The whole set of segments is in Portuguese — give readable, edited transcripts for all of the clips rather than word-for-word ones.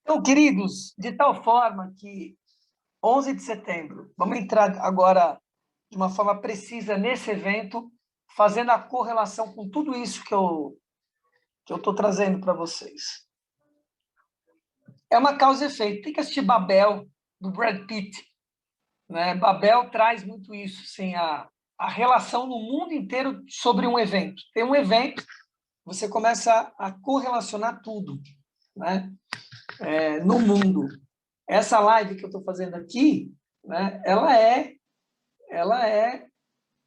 Então, queridos, de tal forma que 11 de setembro, vamos entrar agora de uma forma precisa nesse evento, fazendo a correlação com tudo isso que eu estou trazendo para vocês. É uma causa e efeito. Tem que assistir Babel, do Brad Pitt. Né? Babel traz muito isso, assim, a relação no mundo inteiro sobre um evento. Tem um evento, você começa a correlacionar tudo, né? No mundo. Essa live que eu estou fazendo aqui, né, ela é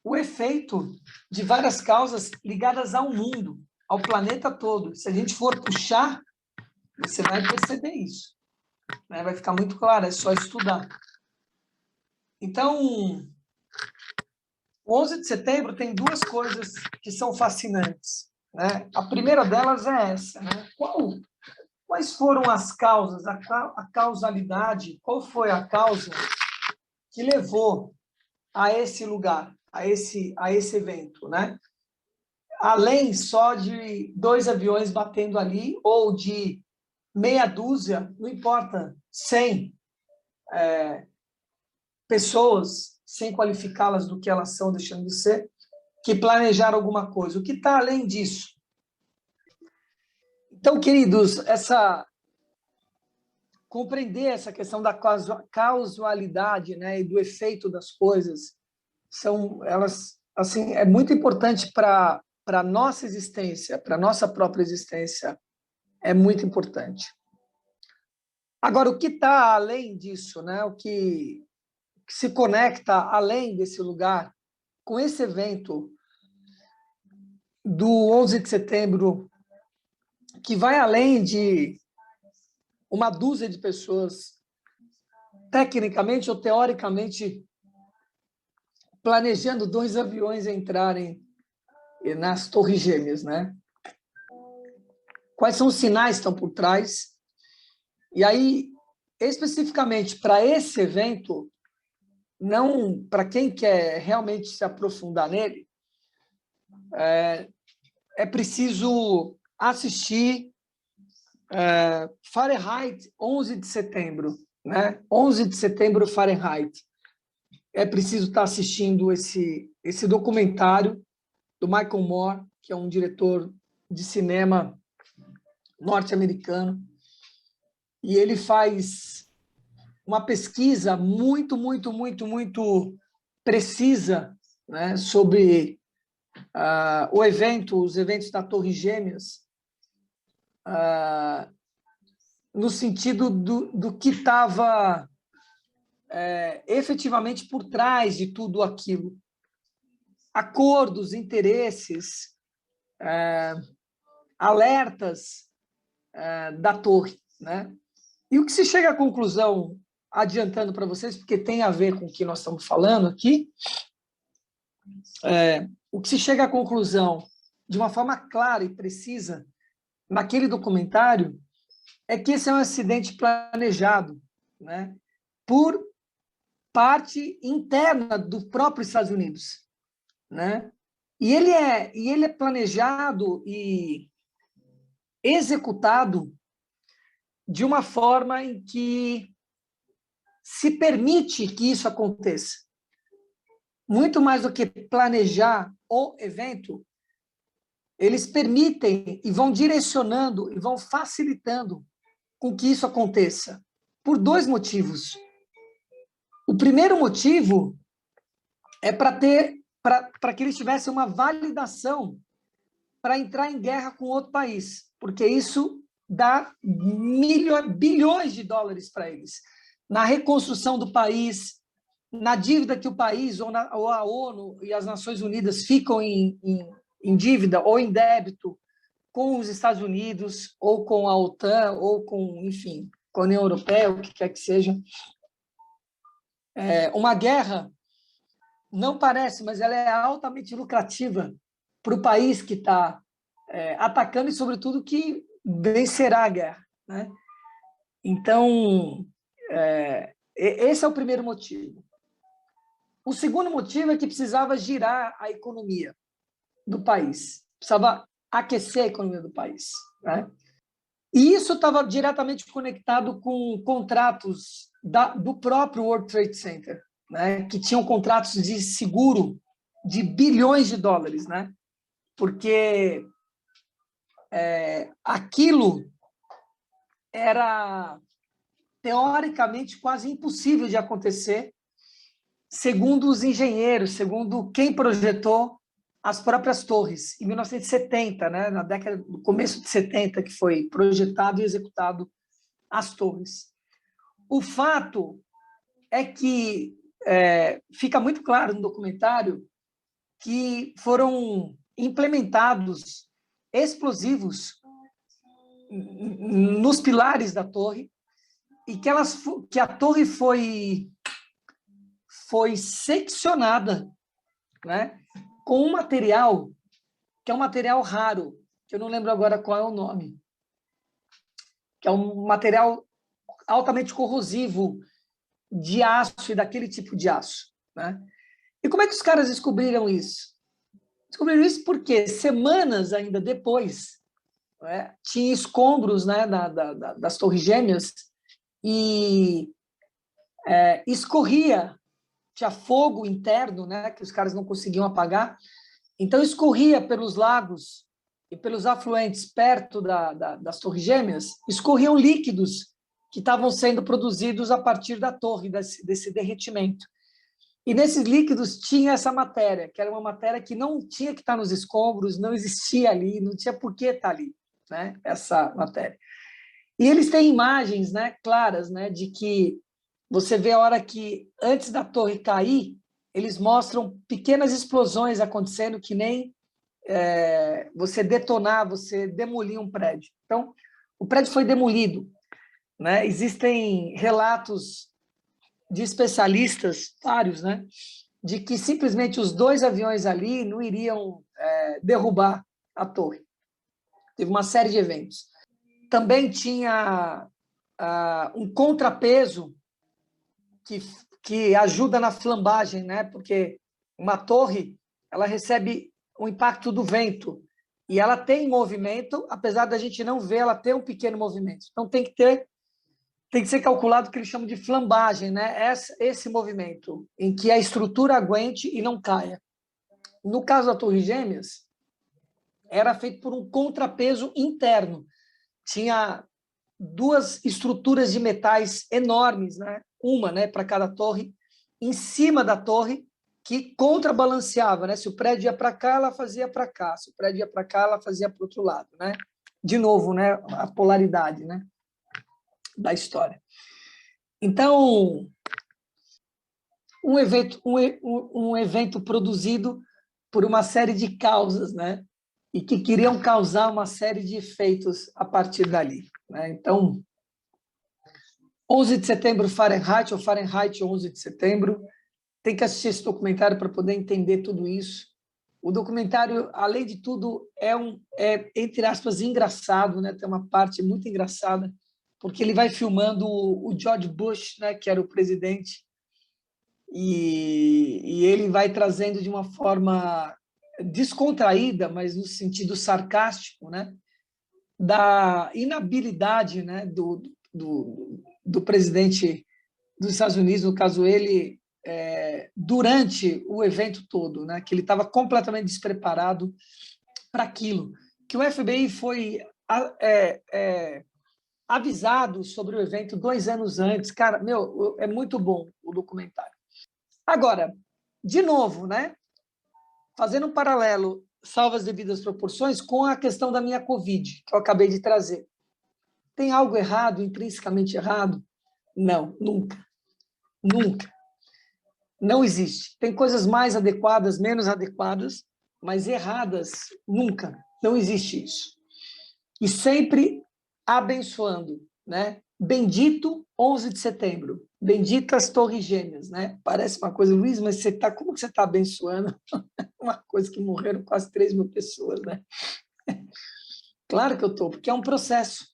o efeito de várias causas ligadas ao mundo, ao planeta todo. Se a gente for puxar, você vai perceber isso. Né? Vai ficar muito claro, é só estudar. Então, o 11 de setembro tem duas coisas que são fascinantes. Né? A primeira delas é essa. Né? Quais foram as causas, a causalidade, qual foi a causa que levou a esse lugar, a esse evento, né? Além só de 2 aviões batendo ali, ou de meia dúzia, não importa, 100 pessoas, sem qualificá-las do que elas são, deixando de ser, que planejaram alguma coisa. O que está além disso? Então, queridos, compreender essa questão da causalidade, né, e do efeito das coisas, elas, assim, é muito importante para a nossa existência, para a nossa própria existência, é muito importante. Agora, o que está além disso, né, o que se conecta além desse lugar, com esse evento do 11 de setembro, que vai além de uma dúzia de pessoas, tecnicamente ou teoricamente, planejando 2 aviões entrarem nas Torres Gêmeas, né? Quais são os sinais que estão por trás? E aí, especificamente para esse evento, não para quem quer realmente se aprofundar nele, é preciso assistir Fahrenheit 11 de setembro, né? 11 de setembro Fahrenheit. É preciso estar assistindo esse documentário do Michael Moore, que é um diretor de cinema norte-americano, e ele faz uma pesquisa muito precisa, né, sobre os eventos da Torre Gêmeas, no sentido do que estava efetivamente por trás de tudo aquilo. Acordos, interesses, alertas da torre. Né? E o que se chega à conclusão, adiantando para vocês, porque tem a ver com o que nós estamos falando aqui, o que se chega à conclusão, de uma forma clara e precisa, naquele documentário, é que esse é um acidente planejado, né, por parte interna do próprio Estados Unidos. Né? E ele é planejado e executado de uma forma em que se permite que isso aconteça. Muito mais do que planejar o evento, eles permitem e vão direcionando e vão facilitando com que isso aconteça, por 2 motivos. O primeiro motivo é para que eles tivessem uma validação para entrar em guerra com outro país, porque isso dá bilhões de dólares para eles, na reconstrução do país, na dívida que o país, ou a ONU e as Nações Unidas ficam em dívida ou em débito com os Estados Unidos, ou com a OTAN, ou com, enfim, com a União Europeia, o que quer que seja. Uma guerra, não parece, mas ela é altamente lucrativa para o país que está atacando e, sobretudo, que vencerá a guerra. Né? Então, esse é o primeiro motivo. O segundo motivo é que precisava girar a economia do país, precisava aquecer a economia do país. Né? E isso estava diretamente conectado com contratos do próprio World Trade Center, né, que tinham contratos de seguro de bilhões de dólares, né, porque aquilo era teoricamente quase impossível de acontecer, segundo os engenheiros, segundo quem projetou as próprias torres, em 1970, né, na década, no começo de 70, que foi projetado e executado as torres. O fato é que fica muito claro no documentário que foram implementados explosivos nos pilares da torre e que a torre foi seccionada, né, com um material que é um material raro, que eu não lembro agora qual é o nome, que é um material altamente corrosivo de aço e daquele tipo de aço, né? E como é que os caras descobriram isso? Descobriram isso porque semanas ainda depois, né, tinha escombros, né, das Torres Gêmeas e escorria, tinha fogo interno, né, que os caras não conseguiam apagar, então escorria pelos lagos e pelos afluentes perto das Torres Gêmeas, escorriam líquidos que estavam sendo produzidos a partir da torre, desse derretimento. E nesses líquidos tinha essa matéria, que era uma matéria que não tinha que estar nos escombros, não existia ali, não tinha por que estar ali, né, essa matéria. E eles têm imagens, né, claras, né, de que você vê a hora que, antes da torre cair, eles mostram pequenas explosões acontecendo, que nem você detonar, você demolir um prédio. Então, o prédio foi demolido, né? Existem relatos de especialistas, vários, né, de que simplesmente os dois aviões ali não iriam derrubar a torre. Teve uma série de eventos. Também tinha um contrapeso que ajuda na flambagem, né? Porque uma torre ela recebe o impacto do vento e ela tem movimento, apesar da gente não ver, ela tem um pequeno movimento. Então tem que ser calculado o que eles chamam de flambagem, né? Esse movimento em que a estrutura aguente e não caia. No caso da Torre Gêmeas, era feito por um contrapeso interno. Tinha duas estruturas de metais enormes, né? Uma, né, para cada torre, em cima da torre, que contrabalanceava, né? Se o prédio ia para cá, ela fazia para cá. Se o prédio ia para cá, ela fazia para o outro lado, né? De novo, né, a polaridade, né, da história. Então, um evento produzido por uma série de causas, né? E que queriam causar uma série de efeitos a partir dali, né? Então, 11 de setembro Fahrenheit, ou Fahrenheit 11 de setembro, tem que assistir esse documentário para poder entender tudo isso. O documentário, além de tudo, entre aspas, engraçado, né? Tem uma parte muito engraçada, porque ele vai filmando o George Bush, né, que era o presidente, e ele vai trazendo de uma forma descontraída, mas no sentido sarcástico, né, da inabilidade, né, do presidente dos Estados Unidos, no caso ele, durante o evento todo, né, que ele estava completamente despreparado para aquilo, que o FBI foi avisado sobre o evento 2 anos antes. Cara, meu, é muito bom o documentário. Agora, de novo, né, fazendo um paralelo, salvo as devidas proporções, com a questão da minha Covid, que eu acabei de trazer. Tem algo errado, intrinsecamente errado? Não, nunca. Nunca. Não existe. Tem coisas mais adequadas, menos adequadas, mas erradas, nunca. Não existe isso. E sempre abençoando, né? Bendito 11 de setembro. Benditas Torres Gêmeas, né? Parece uma coisa, Luiz, mas como que você está abençoando uma coisa que morreram quase 3 mil pessoas, né? Claro que eu estou, porque é um processo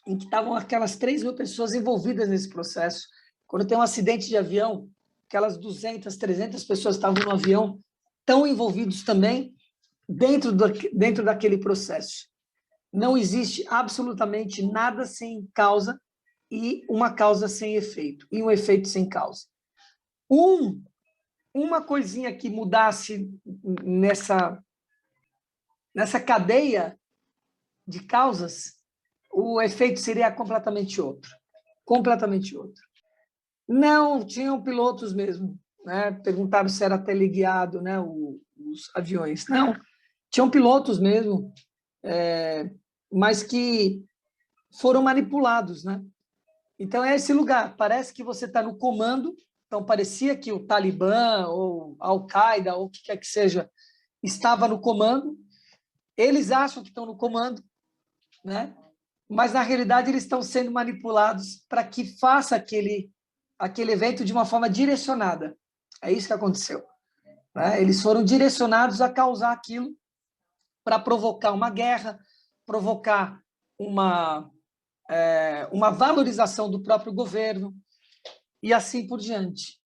em que estavam aquelas 3 mil pessoas envolvidas nesse processo. Quando tem um acidente de avião, aquelas 200, 300 pessoas estavam no avião, estão envolvidos também dentro daquele processo. Não existe absolutamente nada sem causa e uma causa sem efeito, e um efeito sem causa. Uma coisinha que mudasse nessa cadeia de causas, o efeito seria completamente outro. Completamente outro. Não, tinham pilotos mesmo, né? Perguntaram se era teleguiado, né? Os aviões. Não, tinham pilotos mesmo, mas que foram manipulados, né? Então é esse lugar. Parece que você está no comando. Então parecia que o Talibã ou a Al-Qaeda ou o que quer que seja estava no comando. Eles acham que estão no comando, né? Mas na realidade eles estão sendo manipulados para que faça aquele evento de uma forma direcionada. É isso que aconteceu, né? Eles foram direcionados a causar aquilo para provocar uma guerra, provocar uma valorização do próprio governo e assim por diante.